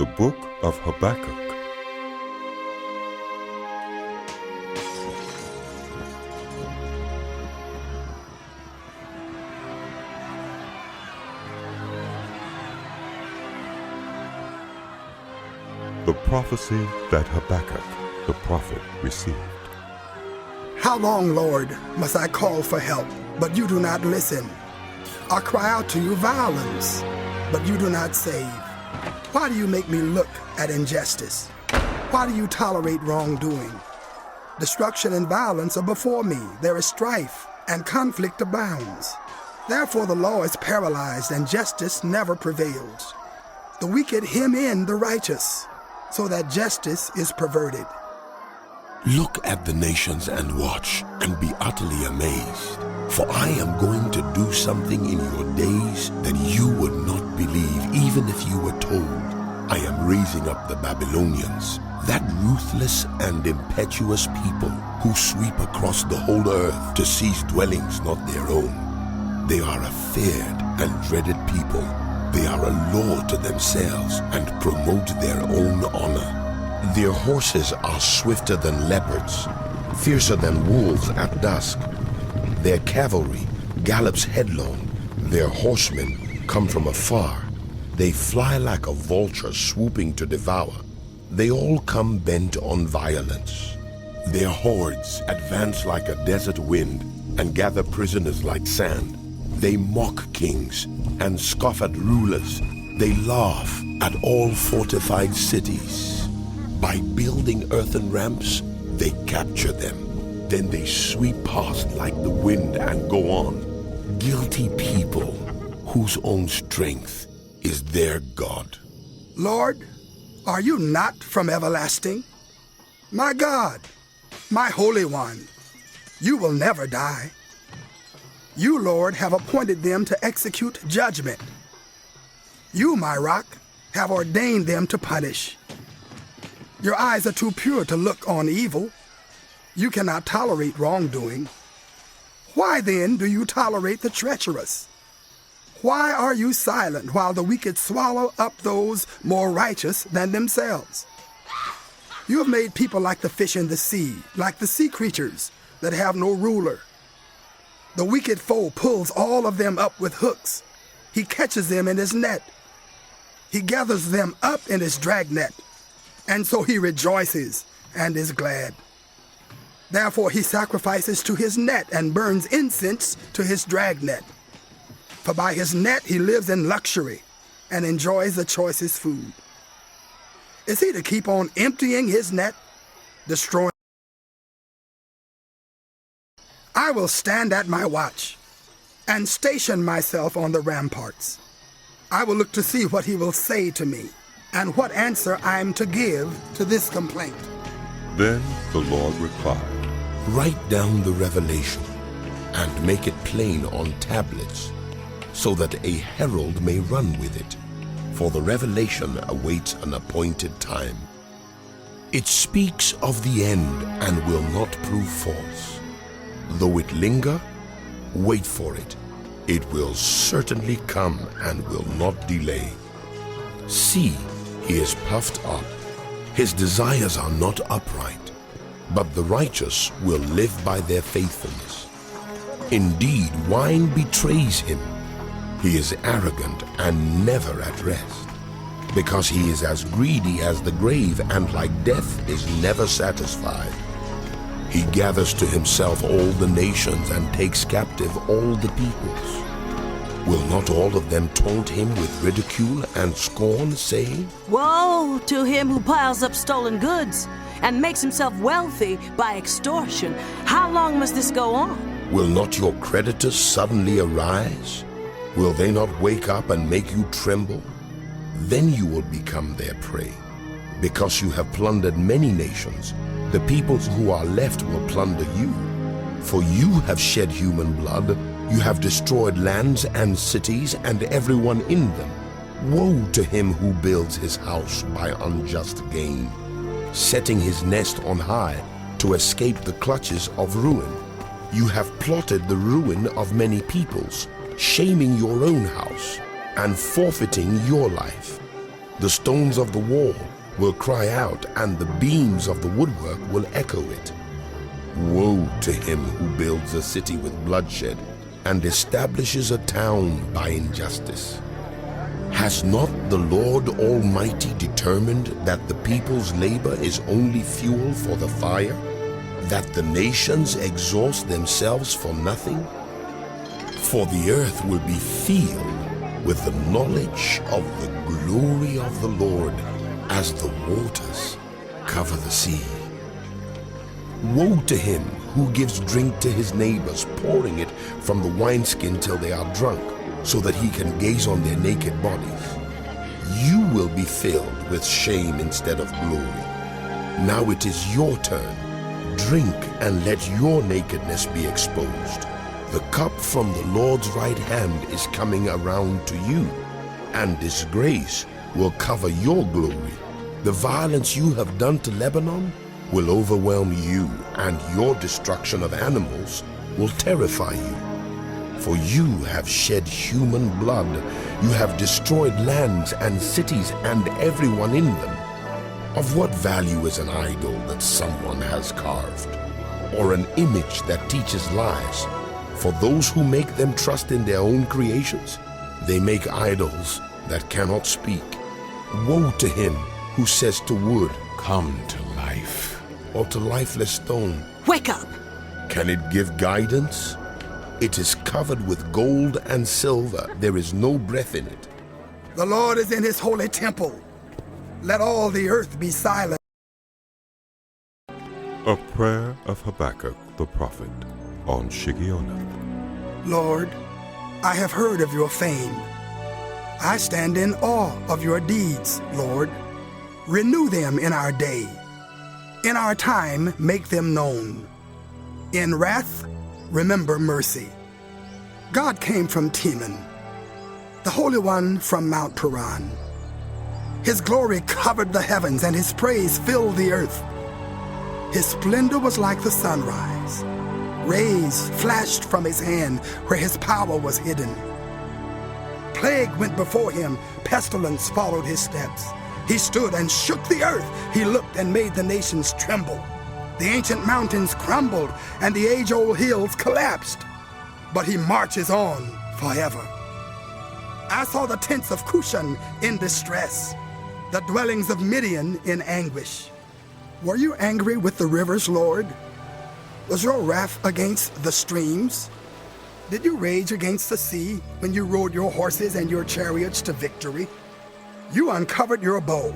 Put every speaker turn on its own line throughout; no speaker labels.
The Book of Habakkuk. The prophecy that Habakkuk the prophet received.
How long, Lord, must I call for help, but you do not listen? I cry out to you violence, but you do not save. Why do you make me look at injustice? Why do you tolerate wrongdoing? Destruction and violence are before me. There is strife, and conflict abounds. Therefore the law is paralyzed, and justice never prevails. The wicked hem in the righteous, so that justice is perverted.
Look at the nations and watch, and be utterly amazed. For I am going to do something in your days that you would not believe, even if you were told. I am raising up the Babylonians, that ruthless and impetuous people who sweep across the whole earth to seize dwellings not their own. They are a feared and dreaded people. They are a law to themselves and promote their own honor. Their horses are swifter than leopards, fiercer than wolves at dusk. Their cavalry gallops headlong. Their horsemen come from afar. They fly like a vulture swooping to devour. They all come bent on violence. Their hordes advance like a desert wind and gather prisoners like sand. They mock kings and scoff at rulers. They laugh at all fortified cities. By building earthen ramps, they capture them. Then they sweep past like the wind and go on. Guilty people whose own strength is their God.
Lord, are you not from everlasting? My God, my Holy One, you will never die. You, Lord, have appointed them to execute judgment. You, my rock, have ordained them to punish. Your eyes are too pure to look on evil. You cannot tolerate wrongdoing. Why then do you tolerate the treacherous? Why are you silent while the wicked swallow up those more righteous than themselves? You have made people like the fish in the sea, like the sea creatures that have no ruler. The wicked foe pulls all of them up with hooks. He catches them in his net. He gathers them up in his dragnet, and so he rejoices and is glad. Therefore he sacrifices to his net and burns incense to his dragnet. For by his net he lives in luxury and enjoys the choicest food. Is he to keep on emptying his net, destroying? I will stand at my watch and station myself on the ramparts. I will look to see what he will say to me and what answer I am to give to this complaint.
Then the Lord replied,
Write down the revelation and make it plain on tablets, so that a herald may run with it. For the revelation awaits an appointed time. It speaks of the end and will not prove false. Though it linger, wait for it. It will certainly come and will not delay. See, he is puffed up. His desires are not upright, but the righteous will live by their faithfulness. Indeed, wine betrays him. He is arrogant and never at rest, because he is as greedy as the grave, and like death is never satisfied. He gathers to himself all the nations and takes captive all the peoples. Will not all of them taunt him with ridicule and scorn, saying,
Woe to him who piles up stolen goods and makes himself wealthy by extortion. How long must this go on?
Will not your creditors suddenly arise? Will they not wake up and make you tremble? Then you will become their prey. Because you have plundered many nations, the peoples who are left will plunder you. For you have shed human blood, you have destroyed lands and cities and everyone in them. Woe to him who builds his house by unjust gain, setting his nest on high to escape the clutches of ruin. You have plotted the ruin of many peoples, shaming your own house and forfeiting your life. The stones of the wall will cry out, and the beams of the woodwork will echo it. Woe to him who builds a city with bloodshed and establishes a town by injustice. Has not the Lord Almighty determined that the people's labor is only fuel for the fire, that the nations exhaust themselves for nothing? For the earth will be filled with the knowledge of the glory of the Lord as the waters cover the sea. Woe to him who gives drink to his neighbors, pouring it from the wineskin till they are drunk, so that he can gaze on their naked bodies. You will be filled with shame instead of glory. Now it is your turn. Drink and let your nakedness be exposed. The cup from the Lord's right hand is coming around to you, and disgrace will cover your glory. The violence you have done to Lebanon will overwhelm you, and your destruction of animals will terrify you. For you have shed human blood, you have destroyed lands and cities and everyone in them. Of what value is an idol that someone has carved, or an image that teaches lies? For those who make them trust in their own creations, they make idols that cannot speak. Woe to him who says to wood, "Come to life," or to lifeless stone,
Wake up!
"Can it give guidance?" It is covered with gold and silver. There is no breath in it.
The Lord is in his holy temple. Let all the earth be silent.
A prayer of Habakkuk the prophet on Shigionoth.
Lord, I have heard of your fame. I stand in awe of your deeds, Lord. Renew them in our day. In our time, make them known. In wrath, remember mercy. God came from Teman, the Holy One from Mount Paran. His glory covered the heavens, and his praise filled the earth. His splendor was like the sunrise. Rays flashed from his hand where his power was hidden. Plague went before him, pestilence followed his steps. He stood and shook the earth. He looked and made the nations tremble. The ancient mountains crumbled, and the age-old hills collapsed. But he marches on forever. I saw the tents of Cushan in distress, the dwellings of Midian in anguish. Were you angry with the rivers, Lord? Was your wrath against the streams? Did you rage against the sea when you rode your horses and your chariots to victory? You uncovered your bow.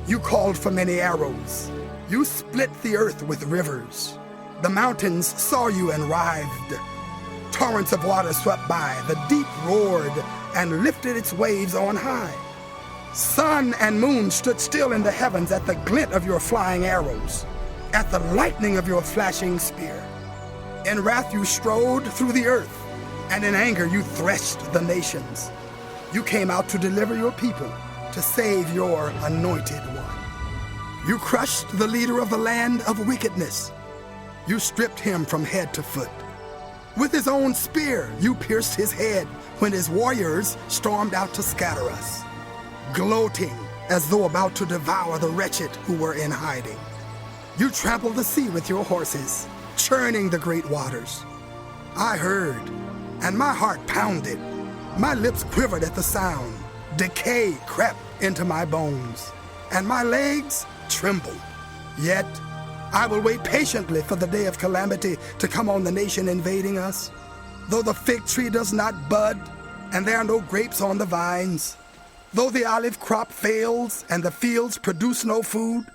You called for many arrows. You split the earth with rivers. The mountains saw you and writhed. Torrents of water swept by. The deep roared and lifted its waves on high. Sun and moon stood still in the heavens at the glint of your flying arrows, at the lightning of your flashing spear. In wrath you strode through the earth, and in anger you threshed the nations. You came out to deliver your people, to save your anointed one. You crushed the leader of the land of wickedness. You stripped him from head to foot. With his own spear, you pierced his head when his warriors stormed out to scatter us, gloating as though about to devour the wretched who were in hiding. You trampled the sea with your horses, churning the great waters. I heard, and my heart pounded. My lips quivered at the sound. Decay crept into my bones, and my legs trembled. Yet I will wait patiently for the day of calamity to come on the nation invading us. Though the fig tree does not bud, and there are no grapes on the vines, though the olive crop fails, and the fields produce no food,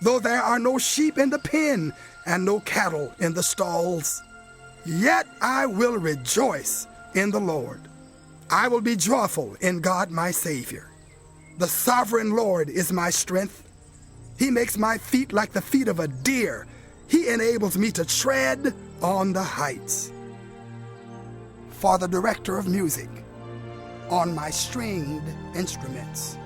though there are no sheep in the pen, and no cattle in the stalls, yet I will rejoice in the Lord. I will be joyful in God my Savior. The sovereign Lord is my strength. He makes my feet like the feet of a deer. He enables me to tread on the heights. For the director of music on my stringed instruments.